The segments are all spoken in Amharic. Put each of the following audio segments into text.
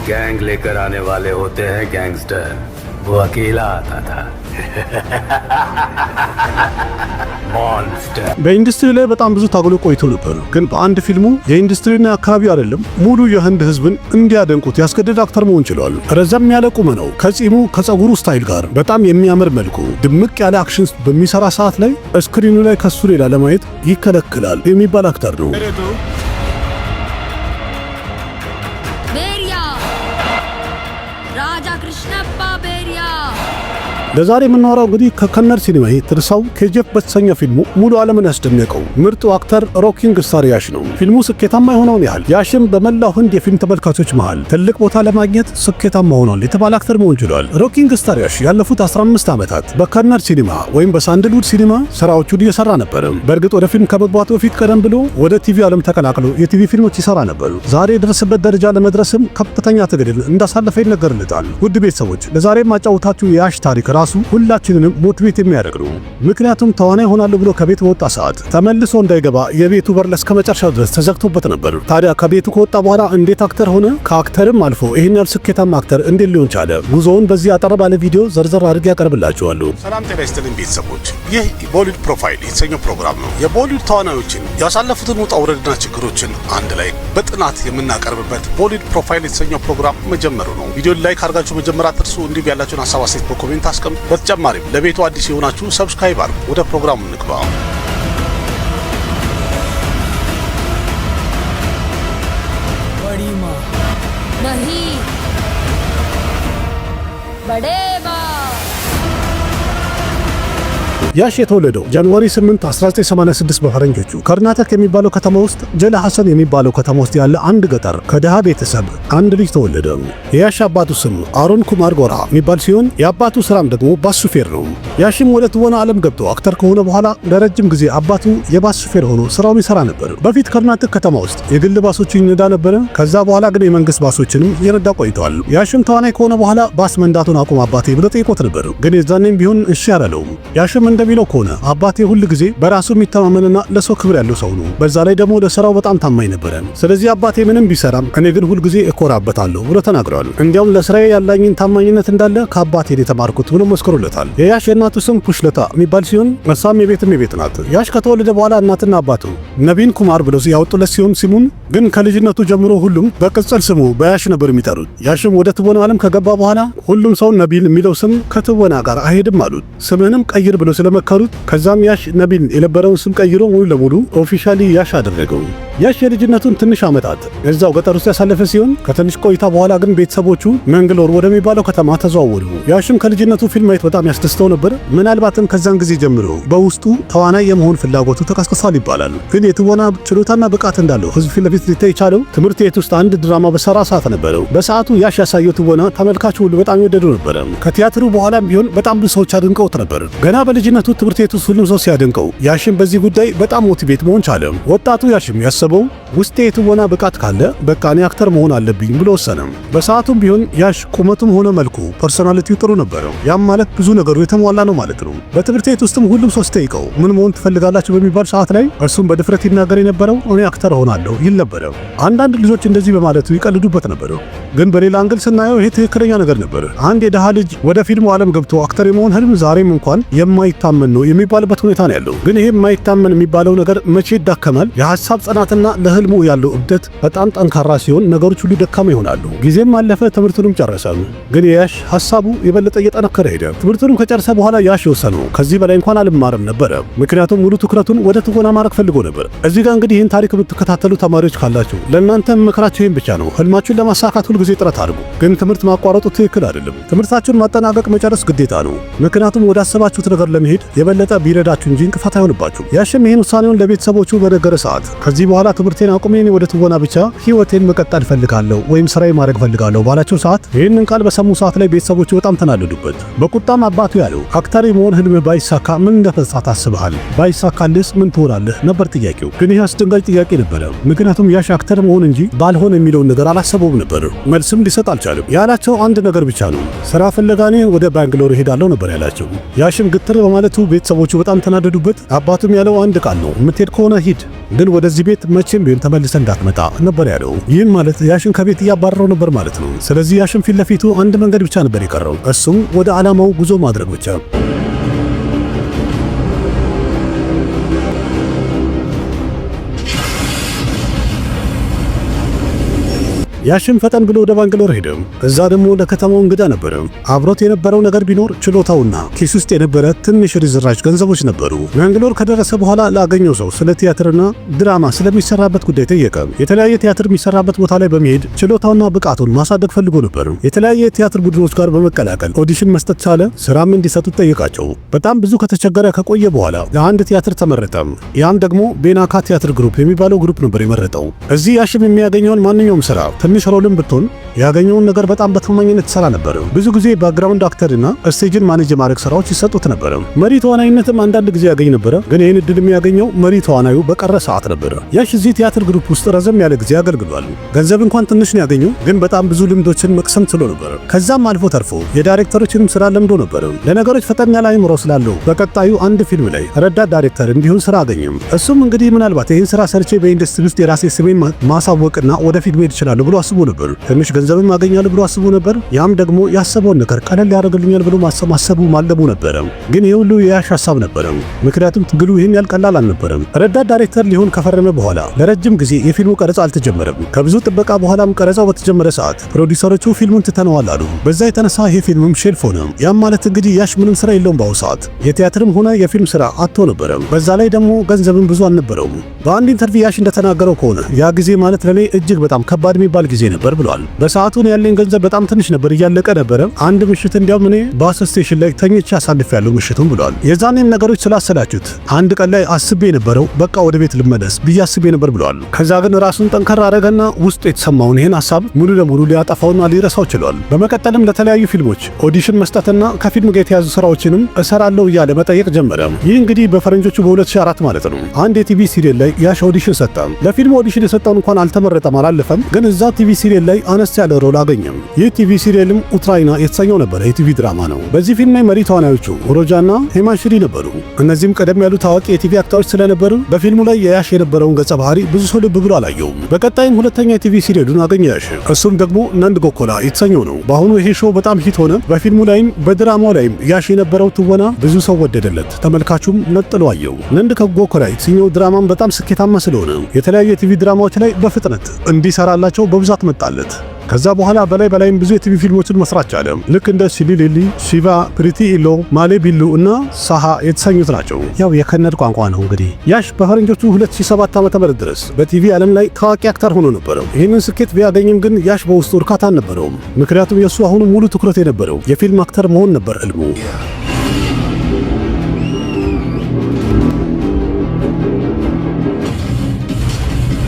गैंग लेकर आने वाले होते हैं गैंगस्टर, वो अकेला आता था। ሞንስተር በኢንዱስትሪ ላይ በጣም ብዙ ታግሎ ቆይቶ ነበር። ግን በአንድ ፊልሙ የኢንዱስትሪና አካባቢ አይደለም ሙሉ የህንድ ህዝብን እንዲያደንቁት ያስገደደ አክተር መሆን ችሏል። ረዘም ያለ ቁመናው ከጺሙ ከጸጉሩ ስታይል ጋር በጣም የሚያምር መልኩ ድምቅ ያለ አክሽን በሚሰራ ሰዓት ላይ ስክሪኑ ላይ ከሱ ሌላ ለማየት ይከለክላል የሚባል አክተር ነው። ለዛሬ የምናወራው እንግዲህ ከከነር ሲኒማ የተነሳው ኬጂኤፍ በተሰኘ ፊልሙ ሙሉ ዓለምን ያስደነቀው ምርጡ አክተር ሮኪንግ ስታር ያሽ ነው። ፊልሙ ስኬታማ የሆነውን ያህል ያሽም በመላው ህንድ የፊልም ተመልካቾች መሃል ትልቅ ቦታ ለማግኘት ስኬታማ ሆኗል የተባለ አክተር መሆን ችሏል። ሮኪንግ ስታር ያሽ ያለፉት 15 ዓመታት በከነር ሲኒማ ወይም በሳንድልውድ ሲኒማ ስራዎቹን እየሰራ ነበር። በእርግጥ ወደ ፊልም ከመግባቱ በፊት ቀደም ብሎ ወደ ቲቪ ዓለም ተቀላቅሎ የቲቪ ፊልሞች ይሰራ ነበር። ዛሬ የደረሰበት ደረጃ ለመድረስም ከፍተኛ ትግል እንዳሳለፈ ይነገርለታል። ውድ ቤተሰቦች ለዛሬ ማጫወታችሁ የያሽ ታሪክ ራሱ ሁላችንንም ሞቲቬት የሚያደርግ ነው። ምክንያቱም ተዋናይ ሆናለሁ ብሎ ከቤት ወጣ ሰዓት ተመልሶ እንዳይገባ የቤቱ በር እስከመጨረሻው ድረስ ተዘግቶበት ነበር። ታዲያ ከቤቱ ከወጣ በኋላ እንዴት አክተር ሆነ? ከአክተርም አልፎ ይሄን ያህል ስኬታማ አክተር እንዴት ሊሆን ቻለ? ጉዞውን በዚህ አጠር ባለ ቪዲዮ ዘርዘር አድርጌ ያቀርብላችኋለሁ። ሰላም ጤና ይስጥልኝ ቤተሰቦች፣ ይህ ቦሊውድ ፕሮፋይል የተሰኘው ፕሮግራም ነው። የቦሊውድ ተዋናዮችን ያሳለፉትን ውጣ ውረድና ችግሮችን አንድ ላይ በጥናት የምናቀርብበት ቦሊውድ ፕሮፋይል የተሰኘው ፕሮግራም መጀመሩ ነው። ቪዲዮን ላይክ አድርጋችሁ መጀመር አትርሱ። እንዲሁም ያላችሁን ሀሳብ አስተያየት በኮሜንት አስቀምጡ። በተጨማሪም ለቤቱ አዲስ የሆናችሁ ሰብስክራይብ አድርጉ። ወደ ፕሮግራሙ እንግባ። बड़ी माँ नहीं, बड़े माँ। ያሽ የተወለደው ጃንዋሪ 8 1986 በፈረንጆቹ ከርናተክ የሚባለው ከተማ ውስጥ ጀላ ሐሰን የሚባለው ከተማ ውስጥ ያለ አንድ ገጠር ከደሃ ቤተሰብ አንድ ልጅ ተወለደ። የያሽ አባቱ ስም አሮን ኩማር ጎራ የሚባል ሲሆን የአባቱ ስራም ደግሞ ባስ ሹፌር ነው። ያሽም ወደ ትወና ዓለም ገብቶ አክተር ከሆነ በኋላ ለረጅም ጊዜ አባቱ የባስ ሹፌር ሆኖ ስራውን ይሰራ ነበር። በፊት ከርናተክ ከተማ ውስጥ የግል ባሶችን ይነዳ ነበር። ከዛ በኋላ ግን የመንግስት ባሶችንም ይረዳ ቆይቷል። ያሽም ተዋናይ ከሆነ በኋላ ባስ መንዳቱን አቁም አባቴ ብሎ ጠይቆት ነበር። ግን የዛኔም ቢሆን እሺ አላለውም። ያሽም እንደሚለው ከሆነ አባቴ ሁሉ ጊዜ በራሱ የሚተማመንና ለሰው ክብር ያለው ሰው ነው። በዛ ላይ ደግሞ ለስራው በጣም ታማኝ ነበር። ስለዚህ አባቴ ምንም ቢሰራም እኔ ግን ሁሉ ጊዜ እኮራበታለሁ ብሎ ተናግሯል። እንዲያውም ለስራዬ ያለኝን ታማኝነት እንዳለ ከአባቴ የተማርኩት ብሎ መስክሮለታል። የያሽ የእናቱ ስም ፑሽለታ የሚባል ሲሆን እሷም የቤትም የቤት ናት። ያሽ ከተወለደ በኋላ እናትና አባቱ ነቢን ኩማር ብለው ያወጡለት ሲሆን ስሙን ግን ከልጅነቱ ጀምሮ ሁሉም በቅጽል ስሙ በያሽ ነበር የሚጠሩት። ያሽም ወደ ትወና ዓለም ከገባ በኋላ ሁሉም ሰው ነቢል የሚለው ስም ከትወና ጋር አይሄድም አሉት። ስምህንም ቀይር ብለው ስለመከሩት ከዛም ያሽ ነቢል የነበረውን ስም ቀይሮ ሙሉ ለሙሉ ኦፊሻሊ ያሽ አደረገው። ያሽ የልጅነቱን ትንሽ ዓመታት እዛው ገጠር ውስጥ ያሳለፈ ሲሆን ከትንሽ ቆይታ በኋላ ግን ቤተሰቦቹ መንግሎር ወደሚባለው ከተማ ተዘዋወሩ። ያሽም ከልጅነቱ ፊልም ማየት በጣም ያስደስተው ነበር። ምናልባትም ከዛን ጊዜ ጀምሮ በውስጡ ተዋናይ የመሆን ፍላጎቱ ተቀስቅሷል ይባላል። ግን የትወና ችሎታና ብቃት እንዳለው ህዝብ ፊት ለፊት ሊታይ የቻለው ትምህርት ቤት ውስጥ አንድ ድራማ በሰራ ሰዓት ነበረው። በሰዓቱ ያሽ ያሳየው ትወና ተመልካቹ ሁሉ በጣም ይወደዱ ነበር። ከቲያትሩ በኋላም ቢሆን በጣም ብዙ ሰዎች አድንቀውት ነበር። ገና በልጅነቱ ትምህርት ቤት ውስጥ ሁሉም ሰው ሲያደንቀው ያሽም በዚህ ጉዳይ በጣም ሞቲቬት መሆን ቻለ። ወጣቱ ያሽም ያሰበው ውስጤ የትወና ብቃት ካለ በቃ እኔ አክተር መሆን አለብኝ ብሎ ወሰነ። በሰዓቱም ቢሆን ያሽ ቁመቱም ሆነ መልኩ ፐርሶናሊቲው ጥሩ ነበር። ያም ማለት ብዙ ነገሩ የተሟላ ነው ማለት ነው። በትምህርት ቤት ውስጥም ሁሉም ሰው ሲጠይቀው ምን መሆን ትፈልጋላችሁ በሚባል ሰዓት ላይ እርሱም በድፍረት ይናገር የነበረው እኔ አክተር ሆናለሁ ይል ነበር። አንዳንድ ልጆች እንደዚህ በማለቱ ይቀልዱበት ነበር። ግን በሌላ አንግል ስናየው ይሄ ትክክለኛ ነገር ነበር። አንድ የደሃ ልጅ ወደ ፊልሙ ዓለም ገብቶ አክተር የመሆን ህልም ዛሬም እንኳን የማይታመን ነው የሚባልበት ሁኔታ ነው ያለው። ግን ይሄ የማይታመን የሚባለው ነገር መቼ ይዳከማል? የሐሳብ ጽናትና ለህልሙ ያለው እብደት በጣም ጠንካራ ሲሆን ነገሮች ሁሉ ደካማ ይሆናሉ። ጊዜም አለፈ፣ ትምህርቱንም ጨረሰ። ግን ያሽ ሐሳቡ የበለጠ እየጠነከረ ሄደ። ትምህርቱንም ከጨረሰ በኋላ ያሽ የወሰነው ከዚህ በላይ እንኳን አልማርም ነበር። ምክንያቱም ሙሉ ትኩረቱን ወደ ትወና ማድረግ ፈልጎ ነበር። እዚህ ጋር እንግዲህ ይህን ታሪክ የምትከታተሉ ተማሪዎች ካላችሁ ለእናንተ ምክራችሁ ይህን ብቻ ነው። ህልማችሁን ለማሳካት ሁሉ ጊዜ ጥረት አድርጉ። ግን ትምህርት ማቋረጡ ትክክል አይደለም። ትምህርታችሁን ማጠናቀቅ መጨረስ ግዴታ ነው። ምክንያቱም ወደ አሰባችሁት ነገር ለመሄድ የበለጠ ቢረዳችሁ እንጂ እንቅፋት አይሆንባችሁ። ያሽም ይህን ውሳኔውን ለቤተሰቦቹ በነገረ ሰዓት ከዚህ በኋላ ትምህርቴን አቁሜ ወደ ትወና ብቻ ህይወቴን መቀጠል ፈልጋለሁ ወይም ስራዬ ማድረግ ፈልጋለሁ ባላቸው ሰዓት ይህንን ቃል በሰሙ ሰዓት ላይ ቤተሰቦቹ በጣም ተናደዱበት። በቁጣም አባቱ ያለው አክተር የመሆን ህልምህ ባይሳካ ምን እንደፈሳ ታስበሃል? ባይሳካልስ ምን ትሆናለህ ነበር ጥያቄው። ግን ይህ አስደንጋጭ ጥያቄ ነበረ። ምክንያቱም ያሽ አክተር መሆን እንጂ ባልሆን የሚለውን ነገር አላሰበውም ነበር። መልስም ሊሰጥ አልቻለም። ያላቸው አንድ ነገር ብቻ ነው፣ ስራ ፍለጋኔ ወደ ባንግሎር እሄዳለሁ ነበር ያላቸው። ያሽም ግትር በማለቱ ቤተሰቦቹ በጣም ተናደዱበት። አባቱም ያለው አንድ ቃል ነው፣ የምትሄድ ከሆነ ሂድ፣ ግን ወደዚህ ቤት መቼም ቢሆን ተመልሰ እንዳትመጣ ነበር ያለው። ይህም ማለት ያሽን ከቤት እያባረረው ነበር ማለት ነው። ስለዚህ ያሽን ፊት ለፊቱ አንድ መንገድ ብቻ ነበር የቀረው፣ እሱም ወደ ዓላማው ጉዞ ማድረግ ብቻ። ያሽም ፈጠን ብሎ ወደ ባንግሎር ሄደ። እዛ ደግሞ ለከተማው እንግዳ ነበረ። አብሮት የነበረው ነገር ቢኖር ችሎታውና ኪስ ውስጥ የነበረ ትንሽ ርዝራዥ ገንዘቦች ነበሩ። ባንግሎር ከደረሰ በኋላ ላገኘው ሰው ስለ ቲያትርና ድራማ ስለሚሰራበት ጉዳይ ጠየቀ። የተለያየ ቲያትር የሚሰራበት ቦታ ላይ በመሄድ ችሎታውና ብቃቱን ማሳደግ ፈልጎ ነበር። የተለያየ ቲያትር ቡድኖች ጋር በመቀላቀል ኦዲሽን መስጠት ቻለ። ስራም እንዲሰጡት ጠየቃቸው። በጣም ብዙ ከተቸገረ ከቆየ በኋላ ለአንድ ቲያትር ተመረጠ። ያም ደግሞ ቤናካ ቲያትር ግሩፕ የሚባለው ግሩፕ ነበር የመረጠው። እዚህ ያሽም የሚያገኘውን ማንኛውም ስራ ትንሽ ሮልም ብትሆን ያገኘውን ነገር በጣም በታማኝነት ይሰራ ነበር። ብዙ ጊዜ ባክግራውንድ አክተርና ስቴጅን ማኔጅ ማድረግ ስራዎች ይሰጡት ነበር። መሪ ተዋናይነትም አንዳንድ ጊዜ ያገኝ ነበር። ግን ይህን እድል የሚያገኘው መሪ ተዋናዩ በቀረ ሰዓት ነበር። ያሽ እዚህ ቲያትር ግሩፕ ውስጥ ረዘም ያለ ጊዜ አገልግሏል። ገንዘብ እንኳን ትንሽ ነው ያገኘው፣ ግን በጣም ብዙ ልምዶችን መቅሰም ችሎ ነበር። ከዛም አልፎ ተርፎ የዳይሬክተሮችንም ስራ ለምዶ ነበር። ለነገሮች ፈጠን ያለ አእምሮ ስላለው በቀጣዩ አንድ ፊልም ላይ ረዳት ዳይሬክተር እንዲሆን ስራ አገኘም። እሱም እንግዲህ ምናልባት ይህን ስራ ሰርቼ በኢንዱስትሪ ውስጥ የራሴ ስሜን ማሳወቅና ወደፊት መሄድ እችላለሁ ብሎ አስቦ ነበር። ትንሽ ገንዘብም አገኛለሁ ብሎ አስቦ ነበር። ያም ደግሞ ያሰበውን ነገር ቀለል ያደርግልኛል ብሎ ማሰቡ ማለሙ ነበር። ግን ይህ ሁሉ የያሽ ሐሳብ ነበር። ምክንያቱም ትግሉ ይህን ያህል ቀላል አልነበረም። ረዳት ዳይሬክተር ሊሆን ከፈረመ በኋላ ለረጅም ጊዜ የፊልሙ ቀረጻ አልተጀመረም። ከብዙ ጥበቃ በኋላም ቀረጻው በተጀመረ ሰዓት ፕሮዲውሰሮቹ ፊልሙን ትተነዋል አሉ። በዛ የተነሳ ይሄ ፊልምም ሼልፍ ሆነ። ያም ማለት እንግዲህ ያሽ ምንም ስራ የለውም። በአሁኑ ሰዓት የቲያትርም ሆነ የፊልም ስራ አጥቶ ነበር። በዛ ላይ ደግሞ ገንዘብም ብዙ አልነበረውም። በአንድ ኢንተርቪው ያሽ እንደተናገረው ከሆነ ያ ጊዜ ማለት ለኔ እጅግ በጣም ከባድ የሚባል ጊዜ ነበር ብሏል። በሰዓቱ ያለኝ ገንዘብ በጣም ትንሽ ነበር፣ እያለቀ ነበር። አንድ ምሽት እንዲያውም እኔ ባስ ስቴሽን ላይ ተኝቼ አሳልፌያለሁ ምሽቱን ብሏል። የዛኔም ነገሮች ስላሰላችሁት አንድ ቀን ላይ አስቤ የነበረው በቃ ወደ ቤት ልመለስ ብዬ አስቤ ነበር ብሏል። ከዛ ግን ራሱን ጠንከር አደረገና ውስጡ የተሰማውን ይህን ሐሳብ ሙሉ ለሙሉ ሊያጠፋውና ሊረሳው ችሏል። በመቀጠልም ለተለያዩ ፊልሞች ኦዲሽን መስጠትና ከፊልም ጋር የተያዙ ስራዎችንም እሰራለሁ እያለ መጠየቅ ጀመረ። ይህ እንግዲህ በፈረንጆቹ በ2004 ማለት ነው። አንድ የቲቪ ሲሪየል ላይ ያሽ ኦዲሽን ሰጠ። ለፊልሙ ኦዲሽን የሰጠውን እንኳን አልተመረጠም፣ አላለፈም። ግን እዛ ቲቪ ሲሪየል ላይ አነስ ያለ ሮል አገኘም። ይህ ቲቪ ሲሪየልም ኡትራይና የተሰኘው ነበር። የቲቪ ድራማ ነው። በዚህ ፊልም ላይ መሪ ተዋናዮቹ ሮጃና ሄማንሽሪ ነበሩ። እነዚህም ቀደም ያሉ ታዋቂ የቲቪ አክተሮች ስለነበሩ በፊልሙ ላይ የያሽ የነበረውን ገጸ ባህሪ ብዙ ሰው ልብ ብሎ አላየውም። በቀጣይም ሁለተኛ የቲቪ ሲሪየሉን አገኘ ያሽ። እሱም ደግሞ ነንድ ጎኮላ የተሰኘው ነው። በአሁኑ ይሄ ሾው በጣም ሂት ሆነ። በፊልሙ ላይም በድራማው ላይም ያሽ የነበረው ትወና ብዙ ሰው ወደደለት፣ ተመልካቹም ነጥሎ አየው። ነንድ ጎኮላ የተሰኘው ድራማም በጣም ስኬታማ ስለሆነ የተለያዩ የቲቪ ድራማዎች ላይ በፍጥነት እንዲሰራላቸው በብዛት መጣለት። ከዛ በኋላ በላይም ብዙ የቲቪ ፊልሞችን መስራት ቻለ። ልክ እንደ ሲሊሊሊ፣ ሺቫ፣ ፕሪቲ ኢሎ፣ ማሌ ቢሉ እና ሳሃ የተሰኙት ናቸው። ያው የከነድ ቋንቋ ነው እንግዲህ። ያሽ በፈረንጆቹ 2007 ዓ.ም ድረስ በቲቪ ዓለም ላይ ታዋቂ አክተር ሆኖ ነበር። ይህንን ስኬት ቢያገኝም ግን ያሽ በውስጡ እርካታ አልነበረውም። ምክንያቱም የእሱ አሁኑ ሙሉ ትኩረት የነበረው የፊልም አክተር መሆን ነበር ህልሙ።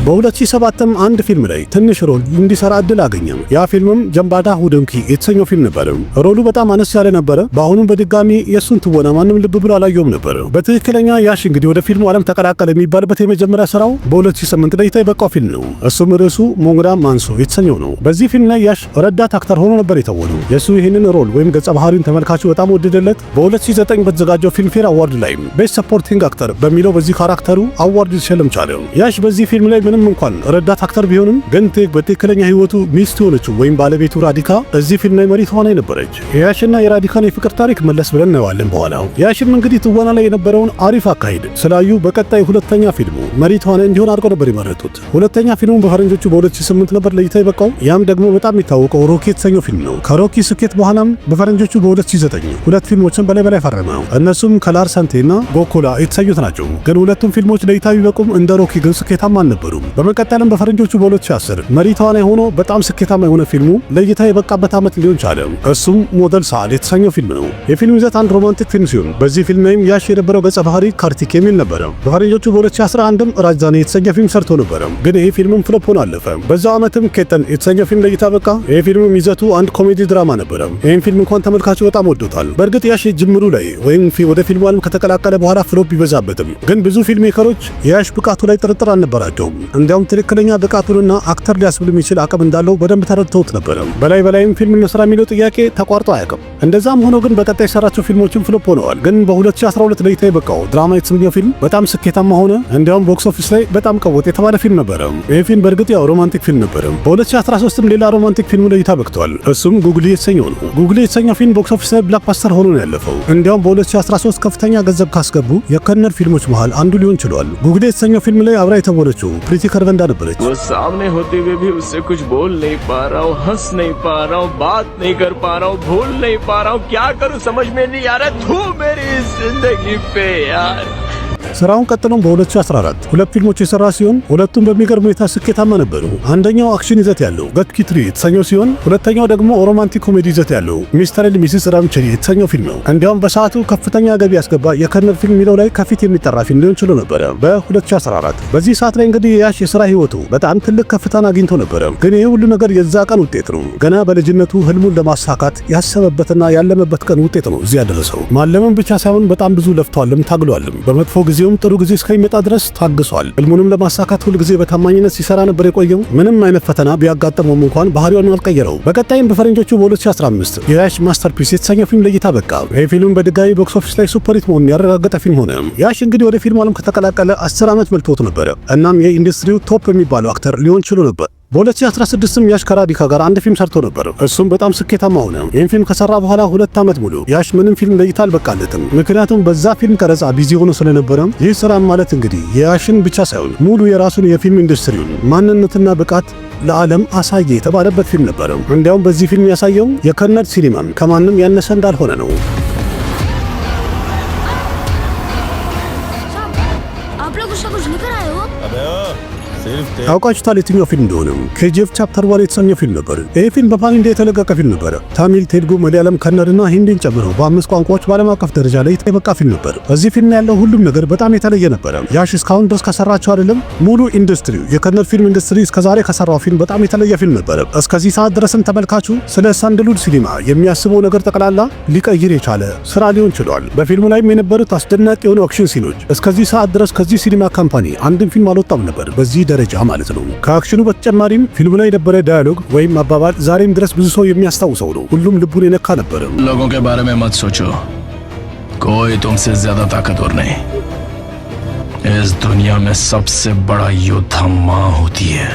በ2007ም አንድ ፊልም ላይ ትንሽ ሮል እንዲሰራ እድል አገኘም። ያ ፊልምም ጀምባዳ ሁደንኪ የተሰኘው ፊልም ነበር። ሮሉ በጣም አነስ ያለ ነበረ። በአሁኑም በድጋሚ የሱን ትወና ማንም ልብ ብሎ አላየውም ነበር። በትክክለኛ ያሽ እንግዲህ ወደ ፊልሙ ዓለም ተቀላቀለ የሚባልበት የመጀመሪያ ስራው በ2008 ላይ የበቃው ፊልም ነው። እሱም ርዕሱ ሞንግራ ማንሶ የተሰኘው ነው። በዚህ ፊልም ላይ ያሽ ረዳት አክተር ሆኖ ነበር የተወነው። የሱ ይህንን ሮል ወይም ገጸ ባህሪውን ተመልካቹ በጣም ወደደለት። በ2009 በተዘጋጀው ፊልም ፌር አዋርድ ላይ ቤስት ሰፖርቲንግ አክተር በሚለው በዚህ ካራክተሩ አዋርድ ሊሸለም ቻለ። ያሽ በዚህ ፊልም ላይ ምንም እንኳን ረዳት አክተር ቢሆንም ግን በትክክለኛ ህይወቱ ሚስት ሆነችው ወይም ባለቤቱ ራዲካ እዚህ ፊልም ላይ መሪ ተዋናይ ነበረች። የያሽና የራዲካን የፍቅር ታሪክ መለስ ብለን እናየዋለን በኋላ። ያሽም እንግዲህ ትወና ላይ የነበረውን አሪፍ አካሄድ ስላዩ በቀጣይ ሁለተኛ ፊልሙ መሪ ተዋናይ እንዲሆን አድርገው ነበር የመረጡት። ሁለተኛ ፊልሙ በፈረንጆቹ በ2008 ነበር ለእይታ የበቃው። ያም ደግሞ በጣም የሚታወቀው ሮኪ የተሰኘው ፊልም ነው። ከሮኪ ስኬት በኋላም በፈረንጆቹ በ2009 ሁለት ፊልሞችን በላይ ፈረመ። እነሱም ከላርሰንቴና ጎኮላ የተሰኙት ናቸው። ግን ሁለቱም ፊልሞች ለእይታ ቢበቁም እንደ ሮኪ ግን ስኬታማ አልነበሩም። በመቀጠልም በፈረንጆቹ በ2010 መሪ ተዋናይ ሆኖ በጣም ስኬታማ የሆነ ፊልሙ ለእይታ የበቃበት ዓመት ሊሆን ቻለ። እሱም ሞዴል ሳል የተሰኘው ፊልም ነው። የፊልሙ ይዘት አንድ ሮማንቲክ ፊልም ሲሆን በዚህ ፊልም ላይም ያሽ የነበረው ገጸ ባህሪ ካርቲክ የሚል ነበረ። በፈረንጆቹ በ2011ም ራጅዛኔ የተሰኘ ፊልም ሰርቶ ነበረ። ግን ይሄ ፊልምም ፍሎፕ ሆኖ አለፈ። በዛው ዓመትም ኬተን የተሰኘ ፊልም ለእይታ በቃ። ይሄ ፊልምም ይዘቱ አንድ ኮሜዲ ድራማ ነበረ። ይህም ፊልም እንኳን ተመልካቹ በጣም ወዶታል። በእርግጥ ያሽ ጅምሩ ላይ ወይም ወደ ፊልሙ ዓለም ከተቀላቀለ በኋላ ፍሎፕ ቢበዛበትም ግን ብዙ ፊልም ሜከሮች የያሽ ብቃቱ ላይ ጥርጥር አልነበራቸውም። እንዲያውም ትክክለኛ ብቃቱንና አክተር ሊያስብል የሚችል አቅም እንዳለው በደንብ ተረድተውት ነበር። በላይም ፊልም እንስራ የሚለው ጥያቄ ተቋርጦ አያውቅም። እንደዛም ሆኖ ግን በቀጣይ የሰራቸው ፊልሞችን ፍሎፕ ሆነዋል። ግን በ2012 ለእይታ የበቃው ድራማ የተሰኘው ፊልም በጣም ስኬታማ ሆነ። እንዲያውም ቦክስ ኦፊስ ላይ በጣም ቀወጥ የተባለ ፊልም ነበረ። ይህ ፊልም በእርግጥ ያው ሮማንቲክ ፊልም ነበረ። በ2013ም ሌላ ሮማንቲክ ፊልም ለእይታ በቅቷል። እሱም ጉግሊ የተሰኘው ነው። ጉግሊ የተሰኘው ፊልም ቦክስ ኦፊስ ላይ ብላክባስተር ሆኖ ነው ያለፈው። እንዲያውም በ2013 ከፍተኛ ገንዘብ ካስገቡ የከነር ፊልሞች መሃል አንዱ ሊሆን ችሏል። ጉግሊ የተሰኘው ፊልም ላይ አብራ የተወነችው ፕሪቲ ከርቨንዳ ነበረች። वो सामने होते हुए भी उससे कुछ बोल नहीं पा रहा हूँ, हंस नहीं पा रहा हूँ, बात नहीं कर पा रहा हूँ, भूल नहीं पा रहा हूँ, क्या करूँ समझ में नहीं आ रहा। तू मेरी जिंदगी पे यार। ስራውን ቀጥሎም በ2014 ሁለት ፊልሞች የሰራ ሲሆን ሁለቱም በሚገርም ሁኔታ ስኬታማ ነበሩ። አንደኛው አክሽን ይዘት ያለው ገት ኪትሪ የተሰኘው ሲሆን ሁለተኛው ደግሞ ሮማንቲክ ኮሜዲ ይዘት ያለው ሚስተር ኤንድ ሚስስ ራምቸሪ የተሰኘው ፊልም ነው። እንዲያውም በሰዓቱ ከፍተኛ ገቢ ያስገባ የከነር ፊልም የሚለው ላይ ከፊት የሚጠራ ፊልም ሊሆን ችሎ ነበረ በ2014። በዚህ ሰዓት ላይ እንግዲህ ያሽ የሥራ ህይወቱ በጣም ትልቅ ከፍታን አግኝቶ ነበረ። ግን ይህ ሁሉ ነገር የዛ ቀን ውጤት ነው። ገና በልጅነቱ ህልሙን ለማሳካት ያሰበበትና ያለመበት ቀን ውጤት ነው እዚህ ያደረሰው። ማለምም ብቻ ሳይሆን በጣም ብዙ ለፍቷልም ታግሏልም። በመጥፎ ጊዜውም ጥሩ ጊዜ እስከሚመጣ ድረስ ታግሷል። ህልሙንም ለማሳካት ሁል ጊዜ በታማኝነት ሲሰራ ነበር የቆየው። ምንም አይነት ፈተና ቢያጋጥመውም እንኳን ባህሪውን አልቀየረው። በቀጣይም በፈረንጆቹ በ2015 የያሽ ማስተርፒስ የተሰኘው ፊልም ለእይታ በቃ። ይህ ፊልም በድጋሚ ቦክስ ኦፊስ ላይ ሱፐር ሂት መሆኑን ያረጋገጠ ፊልም ሆነ። ያሽ እንግዲህ ወደ ፊልም ዓለም ከተቀላቀለ 10 ዓመት መልቶት ነበረ። እናም የኢንዱስትሪው ቶፕ የሚባለው አክተር ሊሆን ችሎ ነበር። በ2016ም ያሽ ከራዲካ ጋር አንድ ፊልም ሰርቶ ነበር። እሱም በጣም ስኬታማ ሆነ። ይህን ፊልም ከሰራ በኋላ 2 ዓመት ሙሉ ያሽ ምንም ፊልም ለእይታ አልበቃለትም። ምክንያቱም በዛ ፊልም ቀረጻ ቢዚ ሆኖ ስለነበረ ይህ ስራ ማለት እንግዲህ የያሽን ብቻ ሳይሆን ሙሉ የራሱን የፊልም ኢንዱስትሪውን ማንነትና ብቃት ለዓለም አሳየ የተባለበት ፊልም ነበር። እንዲያውም በዚህ ፊልም ያሳየው የከነር ሲኒማን ከማንም ያነሰ እንዳልሆነ ነው። ታውቃችሁታል የትኛው ፊልም እንደሆነ? ኬጂኤፍ ቻፕተር 1 የተሰኘው ፊልም ነበር። ይህ ፊልም በፓን ኢንዲያ የተለቀቀ ፊልም ነበር። ታሚል፣ ቴሉጉ፣ መለያለም፣ ከነርና ሂንዲን ጨምሮ በ5 ቋንቋዎች በዓለም አቀፍ ደረጃ ላይ የበቃ ፊልም ነበር። በዚህ ፊልም ያለው ሁሉም ነገር በጣም የተለየ ነበር። ያሽ እስካሁን ድረስ ከሰራቸው አይደለም ሙሉ ኢንዱስትሪው የከነር ፊልም ኢንዱስትሪ እስከዛሬ ከሰራው ፊልም በጣም የተለየ ፊልም ነበር። እስከዚህ ሰዓት ድረስም ተመልካቹ ስለ ሳንደልውድ ሲኒማ የሚያስበው ነገር ጠቅላላ ሊቀይር የቻለ ስራ ሊሆን ችሏል። በፊልሙ ላይም የነበሩት አስደናቂ የሆኑ አክሽን ሲኖች እስከዚህ ሰዓት ድረስ ከዚህ ሲኒማ ካምፓኒ አንድም ፊልም አልወጣም ነበር በዚህ ደረጃ ማለት ነው። ከአክሽኑ በተጨማሪም ፊልሙ ላይ የነበረ ዳያሎግ ወይም አባባል ዛሬም ድረስ ብዙ ሰው የሚያስታውሰው ነው። ሁሉም ልቡን የነካ ነበር። लोगों के बारे में मत सोचो, कोई तुमसे ज्यादा ताकतवर नहीं। इस दुनिया में सबसे बड़ा योद्धा माँ होती है।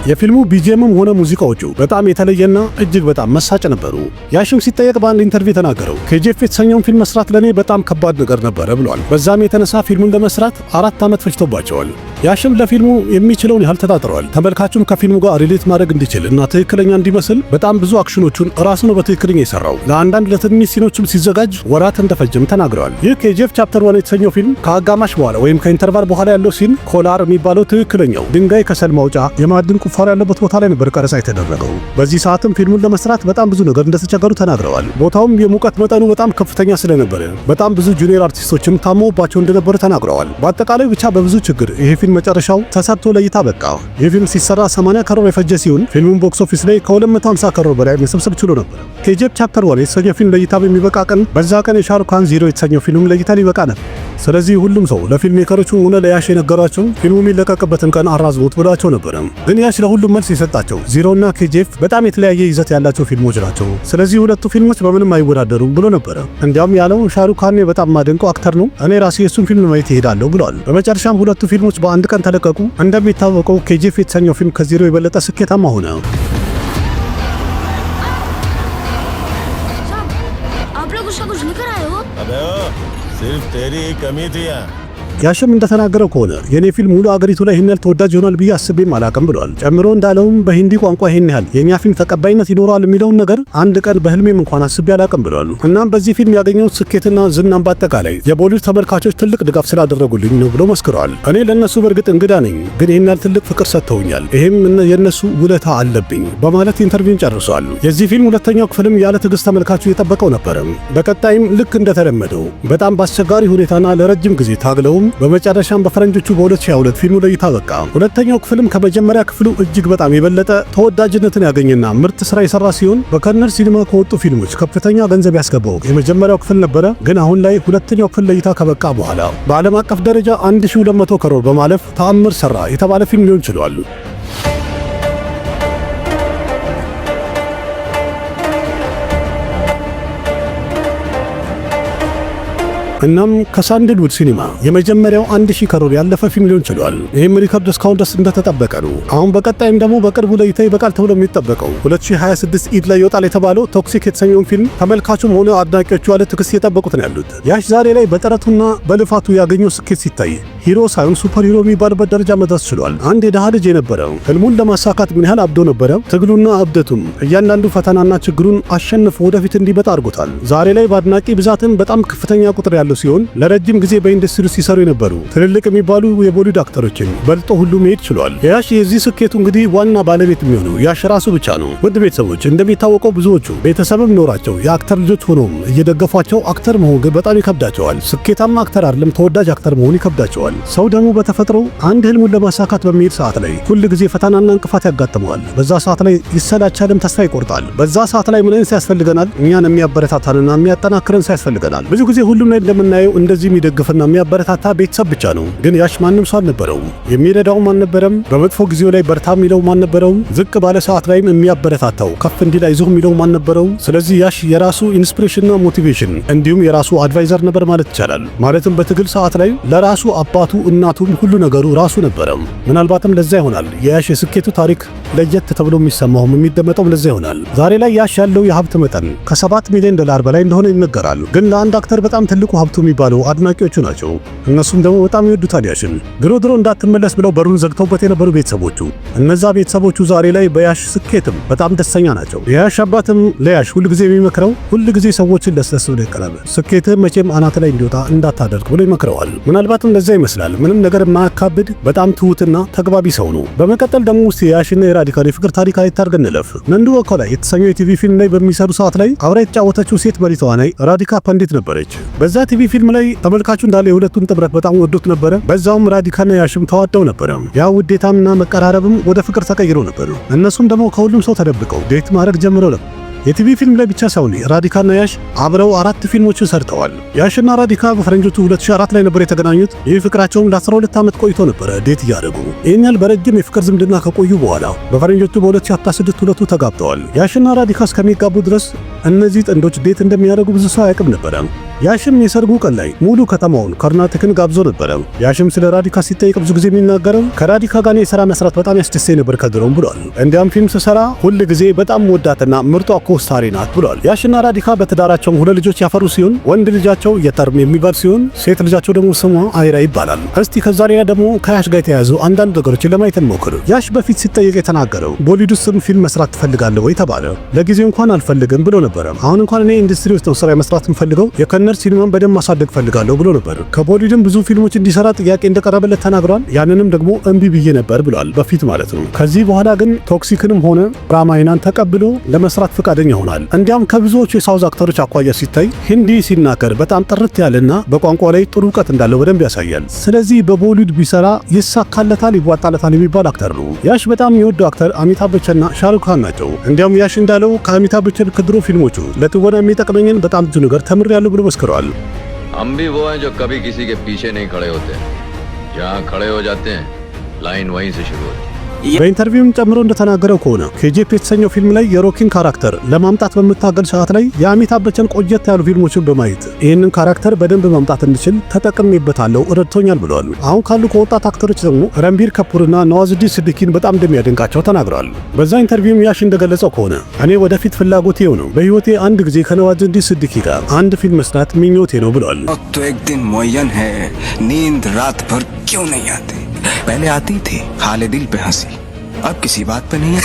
የፊልሙ ቢጂኤምም ሆነ ሙዚቃዎቹ በጣም የተለየና እጅግ በጣም መሳጭ ነበሩ። ያሽም ሲጠየቅ በአንድ ኢንተርቪው ተናገረው ኬጂኤፍ የተሰኘውን ፊልም መስራት ለኔ በጣም ከባድ ነገር ነበረ ብሏል። በዛም የተነሳ ፊልሙን ለመስራት 4 ዓመት ፈጅቶባቸዋል። ያሽም ለፊልሙ የሚችለውን ያህል ተጣጥሯል። ተመልካቹም ከፊልሙ ጋር ሪሌት ማድረግ እንዲችል እና ትክክለኛ እንዲመስል በጣም ብዙ አክሽኖቹን ራሱ ነው በትክክለኛ የሰራው። ለአንዳንድ ለትንሽ ሲኖችም ሲዘጋጅ ወራት እንደፈጀም ተናግረዋል። ይህ ኬጂኤፍ ቻፕተር 1 የተሰኘው ፊልም ከአጋማሽ በኋላ ወይም ከኢንተርቫል በኋላ ያለው ሲን ኮላር የሚባለው ትክክለኛው ድንጋይ ከሰል ማውጫ የማዕድን ቁፋሮ ያለበት ቦታ ላይ ነበር ቀረጻ የተደረገው። በዚህ ሰዓትም ፊልሙን ለመስራት በጣም ብዙ ነገር እንደተቸገሩ ተናግረዋል። ቦታውም የሙቀት መጠኑ በጣም ከፍተኛ ስለነበረ በጣም ብዙ ጁኒየር አርቲስቶችም ታመውባቸው እንደነበረ ተናግረዋል። በአጠቃላይ ብቻ በብዙ ችግር ይሄ ፊልም መጨረሻው ተሰርቶ ለእይታ በቃ። ይህ ፊልም ሲሰራ 80 ከሮር የፈጀ ሲሆን ፊልሙን ቦክስ ኦፊስ ላይ ከ250 ከሮር በላይ መሰብሰብ ችሎ ነበር። ኬጂኤፍ ቻፕተር 1 የተሰኘው ፊልም ለእይታ በሚበቃ ቀን በዛ ቀን የሻሩክ ካን ዚሮ የተሰኘው ፊልም ለእይታ ሊበቃ ነበር። ስለዚህ ሁሉም ሰው ለፊልም ሜከሮቹ ሆነ ለያሽ የነገሯቸው ፊልሙ የሚለቀቅበትን ቀን አራዝሞት ብሏቸው ነበር። ግን ያሽ ለሁሉም መልስ የሰጣቸው ዚሮና ኬጂኤፍ በጣም የተለያየ ይዘት ያላቸው ፊልሞች ናቸው። ስለዚህ ሁለቱ ፊልሞች በምንም አይወዳደሩም ብሎ ነበር። እንዲያውም ያለው ሻሩክ ካን በጣም ማደንቀው አክተር ነው፣ እኔ ራሴ የሱን ፊልም ማየት እሄዳለሁ ብሏል። በመጨረሻም ሁለቱ ፊልሞች በአንድ ቀን ተለቀቁ። እንደሚታወቀው ኬጂኤፍ የተሰኘው ፊልም ከዚሮ የበለጠ ስኬታማ ሆነ። सिर्फ तेरी ही कमी थी यहाँ। ያሽም እንደተናገረው ከሆነ የኔ ፊልም ሙሉ አገሪቱ ላይ ይህን ያህል ተወዳጅ ይሆናል ብዬ አስቤም አላውቅም ብሏል። ጨምሮ እንዳለውም በሂንዲ ቋንቋ ይህን ያህል የኛ ፊልም ተቀባይነት ይኖረዋል የሚለውን ነገር አንድ ቀን በህልሜም እንኳን አስቤ አላውቅም ብሏል። እናም በዚህ ፊልም ያገኘው ስኬትና ዝናም በአጠቃላይ የቦሊውድ ተመልካቾች ትልቅ ድጋፍ ስላደረጉልኝ ነው ብሎ መስክረዋል። እኔ ለነሱ በእርግጥ እንግዳ ነኝ፣ ግን ይህን ያህል ትልቅ ፍቅር ሰጥተውኛል፣ ይሄም የነሱ ውለታ አለብኝ በማለት ኢንተርቪውን ጨርሷል። የዚህ ፊልም ሁለተኛው ክፍልም ያለ ትዕግስት ተመልካቹ የጠበቀው ነበር። በቀጣይም ልክ እንደተለመደው በጣም በአስቸጋሪ ሁኔታና ለረጅም ጊዜ ታግለውም ቢሆንም በመጨረሻም በፈረንጆቹ በ2022 ፊልሙ ለእይታ በቃ። ሁለተኛው ክፍልም ከመጀመሪያ ክፍሉ እጅግ በጣም የበለጠ ተወዳጅነትን ያገኘና ምርጥ ስራ የሰራ ሲሆን በከርነር ሲኒማ ከወጡ ፊልሞች ከፍተኛ ገንዘብ ያስገባው የመጀመሪያው ክፍል ነበረ። ግን አሁን ላይ ሁለተኛው ክፍል ለእይታ ከበቃ በኋላ በዓለም አቀፍ ደረጃ 1200 ከሮር በማለፍ ተአምር ሰራ የተባለ ፊልም ሊሆን ችሏል። እናም ከሳንደልውድ ሲኒማ የመጀመሪያው 1000 ከሮር ያለፈ ፊልም ሊሆን ችሏል። ይህም ሪከርድ እስካሁን ድረስ እንደተጠበቀ ነው። አሁን በቀጣይም ደግሞ በቅርቡ ለእይታ ይበቃል ተብሎ የሚጠበቀው 2026 ኢድ ላይ ይወጣል የተባለው ቶክሲክ የተሰኘውን ፊልም ተመልካቹም ሆነ አድናቂዎቹ ያለ ትዕግስት እየጠበቁት ነው ያሉት። ያሽ ዛሬ ላይ በጥረቱና በልፋቱ ያገኘው ስኬት ሲታይ ሂሮ ሳይሆን ሱፐር ሂሮ የሚባልበት ደረጃ መድረስ ችሏል። አንድ የድሃ ልጅ የነበረው ህልሙን ለማሳካት ምን ያህል አብዶ ነበረ። ትግሉና እብደቱም እያንዳንዱ ፈተናና ችግሩን አሸንፎ ወደፊት እንዲመጣ አድርጎታል። ዛሬ ላይ በአድናቂ ብዛትም በጣም ከፍተኛ ቁጥር ያለው ሲሆን ለረጅም ጊዜ በኢንዱስትሪ ሲሰሩ የነበሩ ትልልቅ የሚባሉ የቦሊውድ አክተሮችን በልጦ ሁሉ መሄድ ችሏል። ያሽ የዚህ ስኬቱ እንግዲህ ዋና ባለቤት የሚሆነው ያሽ ራሱ ብቻ ነው። ውድ ቤተሰቦች እንደሚታወቀው ብዙዎቹ ቤተሰብም ኖራቸው የአክተር ልጆች ሆኖም እየደገፏቸው አክተር መሆን ግን በጣም ይከብዳቸዋል። ስኬታማ አክተር አይደለም ተወዳጅ አክተር መሆን ይከብዳቸዋል። ሰው ደግሞ በተፈጥሮ አንድ ህልሙን ለማሳካት በሚሄድ ሰዓት ላይ ሁል ጊዜ ፈተናና እንቅፋት ያጋጥመዋል። በዛ ሰዓት ላይ ይሰላቻልም፣ ተስፋ ይቆርጣል። በዛ ሰዓት ላይ ምን ያስፈልገናል? እኛን የሚያበረታታንና የሚያጠናክረን ያስፈልገናል። ብዙ ጊዜ ሁሉም ላይ እንደምናየው እንደዚህ የሚደግፍና የሚያበረታታ ቤተሰብ ብቻ ነው። ግን ያሽ ማንም ሰው አልነበረውም። የሚረዳውም አልነበረም። በመጥፎ ጊዜው ላይ በርታ የሚለውም አልነበረውም። ዝቅ ባለ ሰዓት ላይም የሚያበረታታው ከፍ እንዲል አይዞህ የሚለውም አልነበረውም። ስለዚህ ያሽ የራሱ ኢንስፒሬሽንና ሞቲቬሽን እንዲሁም የራሱ አድቫይዘር ነበር ማለት ይቻላል። ማለትም በትግል ሰዓት ላይ ለራሱ አባቱ እናቱም ሁሉ ነገሩ ራሱ ነበረም። ምናልባትም ለዛ ይሆናል የያሽ የስኬቱ ታሪክ ለየት ተብሎ የሚሰማውም የሚደመጠውም ለዛ ይሆናል። ዛሬ ላይ ያሽ ያለው የሀብት መጠን ከ7 ሚሊዮን ዶላር በላይ እንደሆነ ይነገራል። ግን ለአንድ አክተር በጣም ትልቁ ሀብቱ የሚባለው አድናቂዎቹ ናቸው። እነሱም ደግሞ በጣም ይወዱታል ያሽን። ድሮ እንዳትመለስ ብለው በሩን ዘግተውበት የነበሩ ቤተሰቦቹ፣ እነዛ ቤተሰቦቹ ዛሬ ላይ በያሽ ስኬትም በጣም ደስተኛ ናቸው። የያሽ አባትም ለያሽ ሁልጊዜ የሚመክረው ሁልጊዜ ሰዎችን ለስለስ ብሎ ይቀራል። ስኬትህ መቼም አናት ላይ እንዲወጣ እንዳታደርግ ብሎ ይመክረዋል። ምናልባትም ለዛ ይመስላል ምንም ነገር የማያካብድ በጣም ትሁትና ተግባቢ ሰው ነው። በመቀጠል ደግሞ ውስጥ የያሽና የራዲካል የፍቅር ታሪክ አይታርገን እንለፍ። ነንዱ ወኮላይ የተሰኘው የቲቪ ፊልም ላይ በሚሰሩ ሰዓት ላይ አብራ የተጫወተችው ሴት መሪ ተዋናይ ራዲካ ፐንዲት ነበረች። በዛ ቲቪ ፊልም ላይ ተመልካቹ እንዳለ የሁለቱን ጥምረት በጣም ወዶት ነበረ። በዛውም ራዲካና ያሽም ተዋደው ነበረ። ያ ውዴታምና መቀራረብም ወደ ፍቅር ተቀይሮ ነበር። እነሱም ደግሞ ከሁሉም ሰው ተደብቀው ዴት ማድረግ ጀምረው ነበር። የቲቪ ፊልም ላይ ብቻ ሳይሆን ራዲካና ያሽ አብረው 4 ፊልሞችን ሰርተዋል። ያሽና ራዲካ በፈረንጆቹ 2004 ላይ ነበር የተገናኙት። ይህ ፍቅራቸውም ለ12 ዓመት ቆይቶ ነበረ ዴት እያደረጉ። ይህን ያህል በረጅም የፍቅር ዝምድና ከቆዩ በኋላ በፈረንጆቹ በ2016 ሁለቱ ተጋብተዋል። ያሽና ራዲካ እስከሚጋቡ ድረስ እነዚህ ጥንዶች ዴት እንደሚያደርጉ ብዙ ሰው አያውቅም ነበረ። ያሽም የሰርጉ ቀን ላይ ሙሉ ከተማውን ከርናተክን ጋብዞ ነበረ። ያሽም ስለ ራዲካ ሲጠይቅ ብዙ ጊዜ የሚናገረው ከራዲካ ጋር የሥራ መስራት በጣም ያስደስተኝ ነበር ከድሮም ብሏል። እንዲያም ፊልም ስሰራ ሁል ጊዜ በጣም ወዳትና ምርጧ ኮስታሪ ናት ብሏል። ያሽና ራዲካ በትዳራቸው 2 ልጆች ያፈሩ ሲሆን ወንድ ልጃቸው የተርም የሚባል ሲሆን ሴት ልጃቸው ደግሞ ስሟ አይራ ይባላል። እስቲ ከዛ ሌላ ደግሞ ከያሽ ጋር የተያያዙ አንዳንድ ነገሮችን ለማየት እንሞክር። ያሽ በፊት ሲጠየቅ የተናገረው ቦሊውድ ውስጥም ፊልም መስራት ትፈልጋለህ ወይ ተባለ። ለጊዜው እንኳን አልፈልግም ብሎ ነበር። አሁን እንኳን እኔ ኢንዱስትሪ ውስጥ ነው ስራ መስራት የምፈልገው የከርነር ሲኒማን በደንብ ማሳደግ ፈልጋለሁ ብሎ ነበር። ከቦሊውድም ብዙ ፊልሞች እንዲሰራ ጥያቄ እንደቀረበለት ተናግሯል። ያንንም ደግሞ እምቢ ብዬ ነበር ብሏል፣ በፊት ማለት ነው። ከዚህ በኋላ ግን ቶክሲክንም ሆነ ራማይናን ተቀብሎ ለመስራት ፈቃደኛ ሆኗል። እንዲያም ከብዙዎቹ የሳውዝ አክተሮች አኳያ ሲታይ ሂንዲ ሲናገር በጣም ጥርት ያለና በቋንቋ ላይ ጥሩ እውቀት እንዳለው በደንብ ያሳያል። ስለዚህ በቦሊውድ ቢሰራ ይሳካለታል፣ ይዋጣለታል የሚባል አክተር ነው። ያሽ በጣም የሚወደው አክተር አሚታብ በቸንና ሻሩክ ካን ናቸው። እንዲያም ያሽ እንዳለው ከአሚታብ በቸን ከድሮ ፊልሞቹ ለትወና የሚጠቅመኝን በጣም ብዙ ነገር ተምሬያለሁ ብሎ መስክሯል። हम भी वो हैं जो कभी किसी के पीछे नहीं खड़े होते, जहाँ खड़े हो जाते हैं लाइन वहीं से शुरू होती है। በኢንተርቪውም ጨምሮ እንደተናገረው ከሆነ ኬጂኤፍ የተሰኘው ፊልም ላይ የሮኪን ካራክተር ለማምጣት በምታገል ሰዓት ላይ የአሚታብ በቸን ቆየት ያሉ ፊልሞችን በማየት ይህንን ካራክተር በደንብ ማምጣት እንድችል ተጠቅሜበታለሁ፣ ረድቶኛል ብለዋል። አሁን ካሉ ከወጣት አክተሮች ደግሞ ረንቢር ከፑርና ነዋዙዲን ሲድዲቂን በጣም እንደሚያደንቃቸው ተናግረዋል። በዛ ኢንተርቪውም ያሽ እንደገለጸው ከሆነ እኔ ወደፊት ፍላጎቴ ነው በህይወቴ አንድ ጊዜ ከነዋዙዲን ሲድዲቂ ጋር አንድ ፊልም መስራት ምኞቴ ነው ብለዋል። तो एक दिन मुअय्यन है, नींद रात भर क्यों नहीं आती? पहले आती थी, हाले दिल पे हंसी, अब किसी बात पे नहीं है।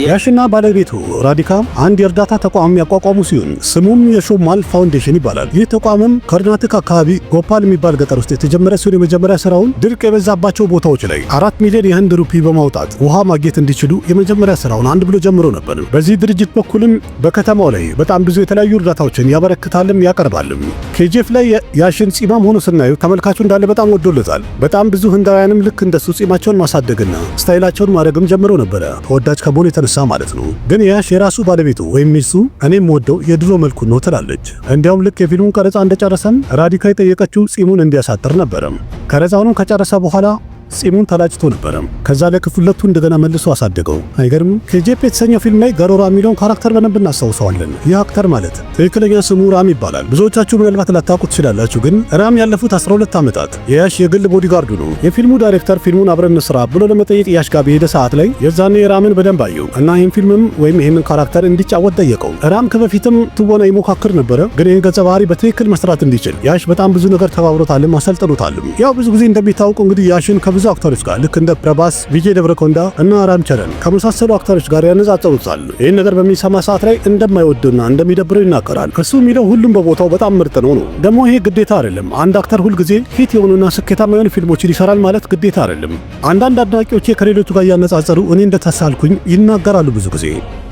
ያሽና ባለቤቱ ራዲካ አንድ የእርዳታ ተቋም ያቋቋሙ ሲሆን ስሙም የሾማል ፋውንዴሽን ይባላል። ይህ ተቋምም ከርናተክ አካባቢ ጎፓል የሚባል ገጠር ውስጥ የተጀመረ ሲሆን የመጀመሪያ ስራውን ድርቅ የበዛባቸው ቦታዎች ላይ 4 ሚሊዮን የህንድ ሩፒ በማውጣት ውሃ ማግኘት እንዲችሉ የመጀመሪያ ስራውን አንድ ብሎ ጀምሮ ነበር። በዚህ ድርጅት በኩልም በከተማው ላይ በጣም ብዙ የተለያዩ እርዳታዎችን ያበረክታልም ያቀርባልም። ኬጂኤፍ ላይ ያሽን ጺማም ሆኖ ስናዩ ተመልካቹ እንዳለ በጣም ወዶለታል። በጣም ብዙ ህንዳውያንም ልክ እንደሱ ጺማቸውን ማሳደግና ስታይላቸውን ማድረግም ጀምረው ነበረ፣ ተወዳጅ ከመሆኑ የተነሳ ማለት ነው። ግን ያሽ የራሱ ባለቤቱ ወይም ሚስቱ እኔም ወደው የድሮ መልኩ ነው ትላለች። እንዲያውም ልክ የፊልሙን ቀረጻ እንደጨረሰን ራዲካ የጠየቀችው ጺሙን እንዲያሳጥር ነበረ። ቀረጻውንም ከጨረሰ በኋላ ጺሙን ተላጭቶ ነበረ። ከዛ ለክፍለቱ እንደገና መልሶ አሳደገው። አይገርም? ኬጂኤፍ የተሰኘው ፊልም ላይ ገሮራ የሚለውን ካራክተር በደንብ እናስታውሰዋለን። ይህ አክተር ማለት ትክክለኛ ስሙ ራም ይባላል። ብዙዎቻችሁ ምናልባት ላታውቁት ትችላላችሁ፣ ግን ራም ያለፉት 12 ዓመታት የያሽ የግል ቦዲጋርዱ ነው። የፊልሙ ዳይሬክተር ፊልሙን አብረን እንስራ ብሎ ለመጠየቅ ያሽ ጋር በሄደ ሰዓት ላይ የዛኔ ራምን በደንብ አየው እና ይህን ፊልምም ወይም ይህንን ካራክተር እንዲጫወት ጠየቀው። ራም ከበፊትም ትወና ይሞካክር ነበረ፣ ግን ይህን ገጸ ባህሪ በትክክል መስራት እንዲችል ያሽ በጣም ብዙ ነገር ተባብሮታልም አሰልጥኖታልም። ያው ብዙ ጊዜ እንደሚታወቀው እንግዲህ ያሽን ከብዙ አክተሮች ጋር ልክ እንደ ፕረባስ፣ ቪጄ ደብረኮንዳ እና ራምቸረን ከመሳሰሉ አክተሮች ጋር ያነጻጸሩታል። ይህን ነገር በሚሰማ ሰዓት ላይ እንደማይወድና እንደሚደብረው ይናገራል። እሱ የሚለው ሁሉም በቦታው በጣም ምርጥ ነው ነው። ደግሞ ይሄ ግዴታ አይደለም። አንድ አክተር ሁልጊዜ ሂት የሆኑና ስኬታማ የሆኑ ፊልሞችን ይሰራል ማለት ግዴታ አይደለም። አንዳንድ አድናቂዎቼ ከሌሎቹ ጋር እያነጻጸሩ እኔ እንደተሳልኩኝ ይናገራሉ ብዙ ጊዜ።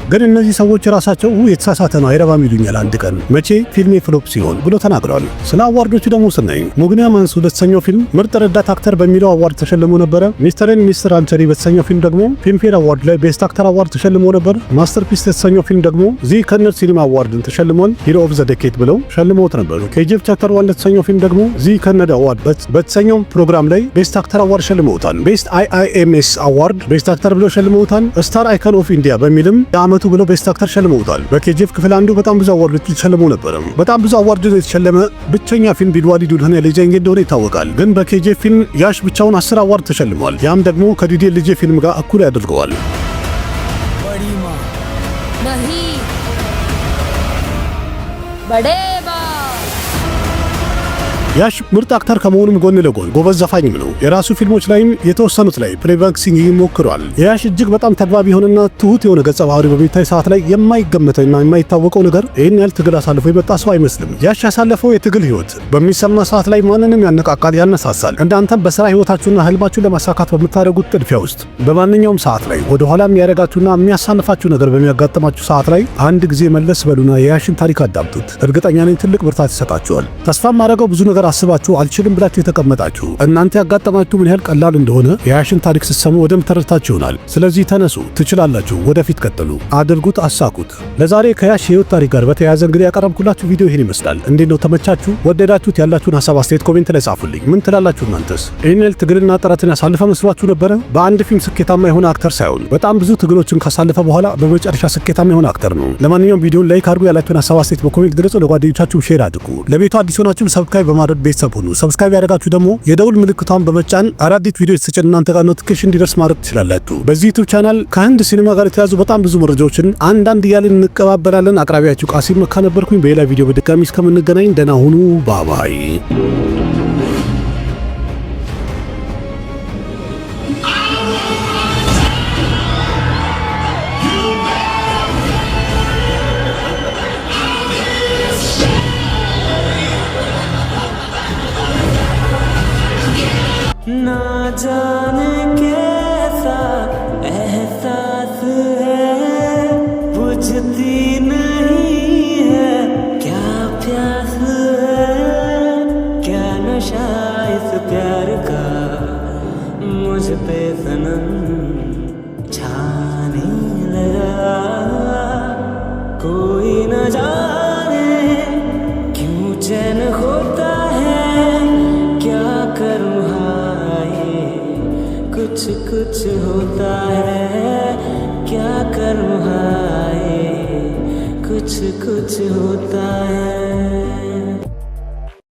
ግን እነዚህ ሰዎች ራሳቸው የተሳሳተ ነው አይረባም ይሉኛል አንድ ቀን መቼ ፊልሜ ፍሎፕ ሲሆን ብሎ ተናግረዋል። ስለ አዋርዶቹ ደግሞ ስናይ ሙግኒያ ማንሱ በተሰኘው ፊልም ምርጥ ረዳት አክተር በሚለው አዋርድ ተሸልሞ ነበረ። ሚስተር ኤንድ ሚስተር አንቸሪ በተሰኘው ፊልም ደግሞ ፊልምፌር አዋርድ ላይ ቤስት አክተር አዋርድ ተሸልሞ ነበር። ማስተርፒስ የተሰኘው ፊልም ደግሞ ዚ ከነር ሲኒማ አዋርድን ተሸልሟል። ሂሮ ኦፍ ዘ ዴኬድ ብለው ሸልመውት ነበሩ። ኬጂኤፍ ቻፕተር 1 የተሰኘው ፊልም ደግሞ ዚ ከነር አዋርድ በተሰኘው ፕሮግራም ላይ ቤስት አክተር አዋርድ ሸልመውታል። ቤስት አይአይኤምኤስ አዋርድ ቤስት አክተር ብለው ሸልመውታል። ስታር አይከን ኦፍ ኢንዲያ በሚልም የዓመቱ ብለው ቤስት አክተር ሸልመውታል። በኬጂኤፍ ክፍል አንዱ በጣም ብዙ አዋርዶች ተሸልመው ነበር። በጣም ብዙ አዋርዶች የተሸለመ ብቸኛ ፊልም ቢድዋሊ ዱልሃን የልጄንጌ እንደሆነ ይታወቃል። ግን በኬጂኤፍ ፊልም ያሽ ብቻውን 10 አዋርድ ተሸልሟል። ያም ደግሞ ከዲዲ ልጄ ፊልም ጋር እኩል ያደርገዋል። बड़ी माँ नहीं बड़े ያሽ ምርጥ አክተር ከመሆኑም ጎን ለጎን ጎበዝ ዘፋኝም ነው። የራሱ ፊልሞች ላይም የተወሰኑት ላይ ፕሌይባክ ሲንጊንግ ሞክሯል። ያሽ እጅግ በጣም ተግባቢ የሆነና ትሁት የሆነ ገጸ ባህሪ በሚታይ ሰዓት ላይ የማይገመተውና የማይታወቀው ነገር ይህን ያህል ትግል አሳልፎ የመጣ ሰው አይመስልም። ያሽ ያሳለፈው የትግል ህይወት በሚሰማ ሰዓት ላይ ማንንም ያነቃቃል፣ ያነሳሳል። እናንተም በስራ ህይወታችሁና ህልማችሁን ለማሳካት በምታደርጉት ጥድፊያ ውስጥ በማንኛውም ሰዓት ላይ ወደ ኋላ የሚያረጋችሁና የሚያሳንፋችሁ ነገር በሚያጋጥማችሁ ሰዓት ላይ አንድ ጊዜ መለስ በሉና የያሽን ታሪክ አዳምጡት። እርግጠኛ ነኝ ትልቅ ብርታት ይሰጣችኋል። ተስፋ ማድረገው ብዙ ነገር አስባችሁ አልችልም ብላችሁ የተቀመጣችሁ እናንተ ያጋጠማችሁ ምን ያህል ቀላል እንደሆነ የያሽን ታሪክ ስትሰሙ ወደም ተረድታችሁ ይሆናል። ስለዚህ ተነሱ፣ ትችላላችሁ፣ ወደፊት ቀጥሉ፣ አድርጉት፣ አሳኩት። ለዛሬ ከያሽ ህይወት ታሪክ ጋር በተያያዘ እንግዲህ ያቀረብኩላችሁ ቪዲዮ ይሄን ይመስላል። እንዴት ነው ተመቻችሁ? ወደዳችሁት? ያላችሁን ሐሳብ አስተያየት ኮሜንት ላይ ጻፉልኝ። ምን ትላላችሁ እናንተስ? ይሄን ያህል ትግልና ጥረትን ያሳለፈ መስሏችሁ ነበረ? በአንድ ፊልም ስኬታማ የሆነ አክተር ሳይሆን በጣም ብዙ ትግሎችን ካሳለፈ በኋላ በመጨረሻ ስኬታማ የሆነ አክተር ነው። ለማንኛውም ቪዲዮን ላይክ አድርጉ፣ ያላችሁን ሐሳብ አስተያየት በኮሜንት ግለጹ፣ ለጓደኞቻችሁ ሼር አድርጉ። ለቤቱ አዲስ ሆናችሁ ሰብስክራይብ በማድረግ ቤተሰብ ሁኑ። ሰብስክራይብ ያደረጋችሁ ደግሞ የደውል ምልክቷን በመጫን አዳዲስ ቪዲዮ የተሰጨን እናንተ ጋር ኖቲፊኬሽን እንዲደርስ ማድረግ ትችላላችሁ። በዚህ ዩቲዩብ ቻናል ከህንድ ሲኒማ ጋር የተያዙ በጣም ብዙ መረጃዎችን አንዳንድ እያልን እንቀባበላለን። አቅራቢያችሁ ቃሲም መካ ነበርኩኝ። በሌላ ቪዲዮ በድጋሚ እስከምንገናኝ ደህና ሁኑ። ባባይ ना जाने कैसा एहसास है बुझती नहीं है क्या प्यास है क्या नशा इस प्यार का मुझ पे सनम छाने लगा कोई न जाने क्यों चैन होता है क्या करूँ कुछ कुछ होता है क्या करूँ हाय कुछ कुछ होता है।